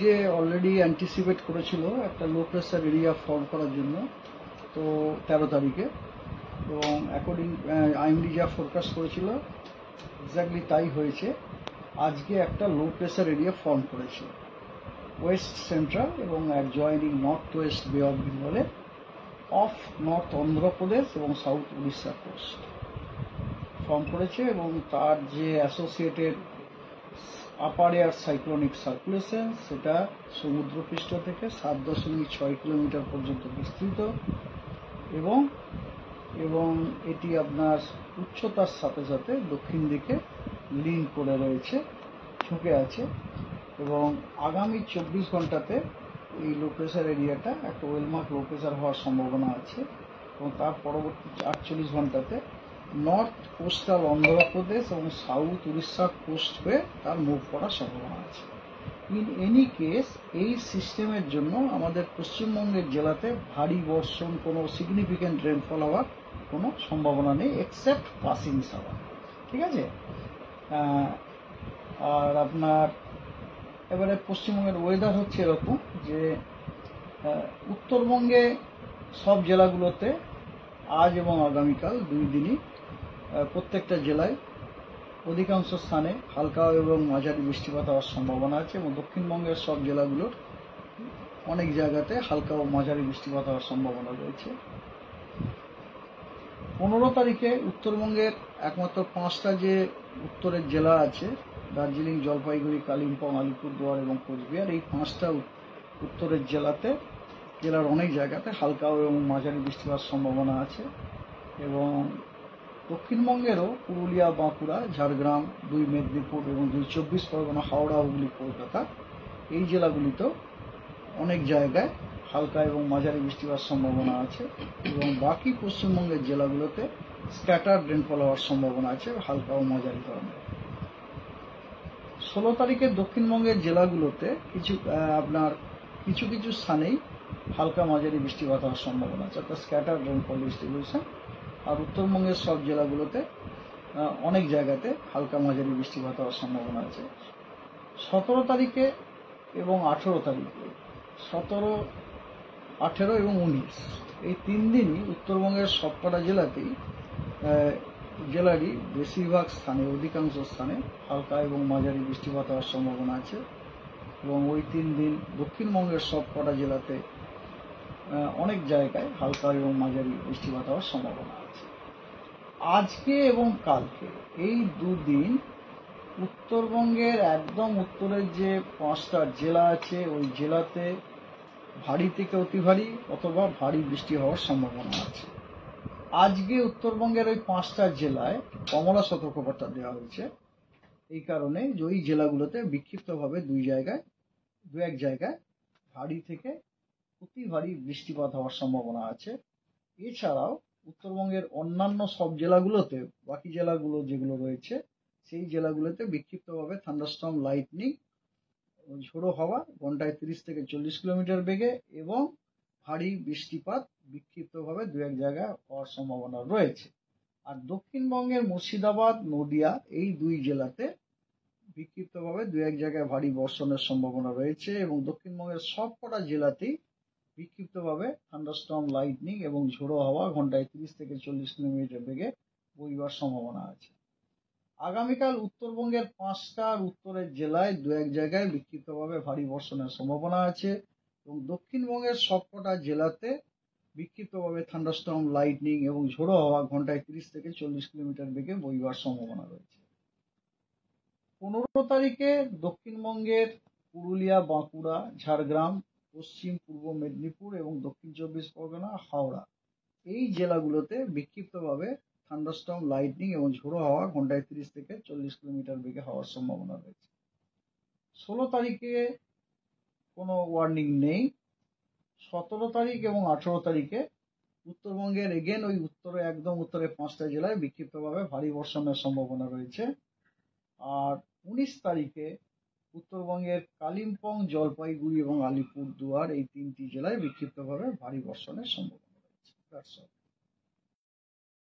যে already anticipate করেছিল একটা লো প্রেসার এরিয়া ফর্ম করার জন্য, তো 13 তারিখে, এবং অ্যাকর্ডিং আইএমডি যা ফোরকাস্ট করেছিল এক্স্যাক্টলি তাই হয়েছে। আজকে একটা লো প্রেসার এরিয়া ফর্ম করেছে ওয়েস্ট সেন্ট্রাল এবং অ্যাডজয়নিং নর্থ ওয়েস্ট বে অফ বেঙ্গলে অফ নর্থ অন্ধ্রপ্রদেশ এবং সাউথ উড়িষ্যা কোস্ট ফর্ম করেছে, এবং তার যে অ্যাসোসিয়েটেড আপার এয়ার সাইক্লোনিক সার্কুলেশন সেটা সমুদ্রপৃষ্ঠ থেকে 7.6 কিলোমিটার পর্যন্ত বিস্তৃত, এবং এবং এটি আপনার উচ্চতার সাথে সাথে দক্ষিণ দিকে লিঙ্ক করে রয়েছে, ঝুঁকে আছে, এবং আগামী 24 ঘন্টাতে এই লো প্রেসার এরিয়াটা একটা ওয়েলমার্ক লো প্রেসার হওয়ার সম্ভাবনা আছে, এবং তার পরবর্তী 48 ঘন্টাতে নর্থ কোস্টাল অন্ধ্রপ্রদেশ এবং সাউথ উড়িষ্যা কোস্ট হয়ে তার মুভ করার সম্ভাবনা আছে। ইন এনি কেস এই সিস্টেমের জন্য আমাদের পশ্চিমবঙ্গের জেলাতে ভারী বর্ষণ, কোনো সিগনিফিক্যান্ট রেনফল হওয়ার কোনো সম্ভাবনা নেই এক্সেপ্ট পাসিং শাওয়ার। ঠিক আছে। আর আপনার এবারে পশ্চিমবঙ্গের ওয়েদার হচ্ছে এরকম যে উত্তরবঙ্গে সব জেলাগুলোতে আজ এবং আগামীকাল 2 দিনই প্রত্যেকটা জেলায় অধিকাংশ স্থানে হালকা এবং মাঝারি বৃষ্টিপাত হওয়ার সম্ভাবনা আছে, এবং দক্ষিণবঙ্গের সব জেলাগুলোর অনেক জায়গাতে হালকা ও মাঝারি বৃষ্টিপাত হওয়ার সম্ভাবনা রয়েছে। 15 তারিখে উত্তরবঙ্গের একমাত্র 5টা যে উত্তরের জেলা আছে, দার্জিলিং, জলপাইগুড়ি, কালিম্পং, আলিপুরদুয়ার এবং কোচবিহার, এই 5টা উত্তরের জেলার অনেক জায়গাতে হালকা এবং মাঝারি বৃষ্টিপাত সম্ভাবনা আছে, এবং দক্ষিণবঙ্গেরও পুরুলিয়া, বাঁকুড়া, ঝাড়গ্রাম, 2 মেদিনীপুর এবং 2 24 পরগনা, হাওড়া, হুগলি, কলকাতা, এই জেলাগুলিতেও অনেক জায়গায় হালকা এবং মাঝারি বৃষ্টিপাত সম্ভাবনা আছে, এবং বাকি পশ্চিমবঙ্গের জেলাগুলোতে স্ক্যাটার্ড রেনফল হওয়ার সম্ভাবনা আছে হালকা ও মাঝারি ধরনের। 16 তারিখে দক্ষিণবঙ্গের জেলাগুলোতে কিছু কিছু স্থানেই হালকা মাঝারি বৃষ্টিপাত হওয়ার সম্ভাবনা আছে, অর্থাৎ স্ক্যাটার্ড রেনফল ডিস্ট্রিবিউশন। আর উত্তরবঙ্গের সব জেলাগুলোতে অনেক জায়গাতে হালকা মাঝারি বৃষ্টিপাত হওয়ার সম্ভাবনা আছে। 17 তারিখে এবং 18 তারিখে, 17, 18 এবং 19, এই 3 দিনই উত্তরবঙ্গের সবকটা জেলারই বেশিরভাগ স্থানে, অধিকাংশ স্থানে হালকা এবং মাঝারি বৃষ্টিপাত হওয়ার সম্ভাবনা আছে, এবং ওই 3 দিন দক্ষিণবঙ্গের সবকটা জেলাতে অনেক জায়গায় হালকা এবং মাঝারি বৃষ্টিপাত হওয়ার সম্ভাবনা আছে। আজকে এবং কালকে এই 2 দিন উত্তরবঙ্গের একদম উত্তরের যে 5টা জেলা আছে ওই জেলাতে ভারী থেকে অতি ভারী অথবা ভারী বৃষ্টি হওয়ার সম্ভাবনা আছে। আজকে উত্তরবঙ্গের ওই 5টা জেলায় কমলা সতর্কবার্তা দেওয়া হয়েছে, এই কারণে যে ওই জেলাগুলোতে বিক্ষিপ্তভাবে দু এক জায়গায় ভারী থেকে অতি ভারী বৃষ্টিপাত হওয়ার সম্ভাবনা আছে। এছাড়াও উত্তরবঙ্গের অন্যান্য সব জেলাগুলোতে, বাকি জেলাগুলো যেগুলো রয়েছে সেই জেলাগুলোতে বিক্ষিপ্তভাবে থান্ডারস্টর্ম, লাইটনিং, ঝোড়ো হাওয়া ঘন্টায় 30 থেকে 40 কিলোমিটার বেগে এবং ভারী বৃষ্টিপাত বিক্ষিপ্তভাবে 2-1 জায়গায় হওয়ার সম্ভাবনা রয়েছে। আর দক্ষিণবঙ্গের মুর্শিদাবাদ, নদিয়া, এই 2 জেলাতে বিক্ষিপ্তভাবে 2-1 জায়গায় ভারী বর্ষণের সম্ভাবনা রয়েছে, এবং দক্ষিণবঙ্গের সবকটা জেলাতেই বিক্ষিপ্তভাবে থান্ডারস্টর্ম, লাইটনিং এবং ঝোড়ো হাওয়া ঘন্টায় 30 থেকে 40 কিলোমিটার বেগে বইবার সম্ভাবনা আছে। আগামীকাল উত্তরবঙ্গের 5টার উত্তরের জেলায় 2-1 জায়গায় বিক্ষিপ্তভাবে ভারী বর্ষণের সম্ভাবনা আছে, এবং দক্ষিণবঙ্গের সবকটা জেলাতে বিক্ষিপ্তভাবে থান্ডারস্টর্ম, লাইটনিং এবং ঝোড়ো হাওয়া ঘন্টায় 30 থেকে 40 কিলোমিটার বেগে বইবার সম্ভাবনা রয়েছে। 15 তারিখে দক্ষিণবঙ্গের পুরুলিয়া, বাঁকুড়া, ঝাড়গ্রাম, পশ্চিম পূর্ব মেদিনীপুর এবং দক্ষিণ 24 পরগনা, হাওড়া, এই জেলাগুলোতে বিক্ষিপ্তভাবে থান্ডারস্টর্ম, লাইটনিং এবং ঝোড়ো হাওয়া ঘন্টায় 30 থেকে 40 কিলোমিটার বেগে হওয়ার সম্ভাবনা রয়েছে। 16 তারিখে কোনো ওয়ার্নিং নেই। 17 তারিখ এবং 18 তারিখে উত্তরবঙ্গের ওই একদম উত্তরে 5টা জেলায় বিক্ষিপ্তভাবে ভারী বর্ষণের সম্ভাবনা রয়েছে। আর 19 তারিখে উত্তরবঙ্গের কালিম্পং, জলপাইগুড়ি এবং আলিপুরদুয়ার, এই 3টি জেলায় বিক্ষিপ্তভাবে ভারী বর্ষণের সম্ভাবনা রয়েছে।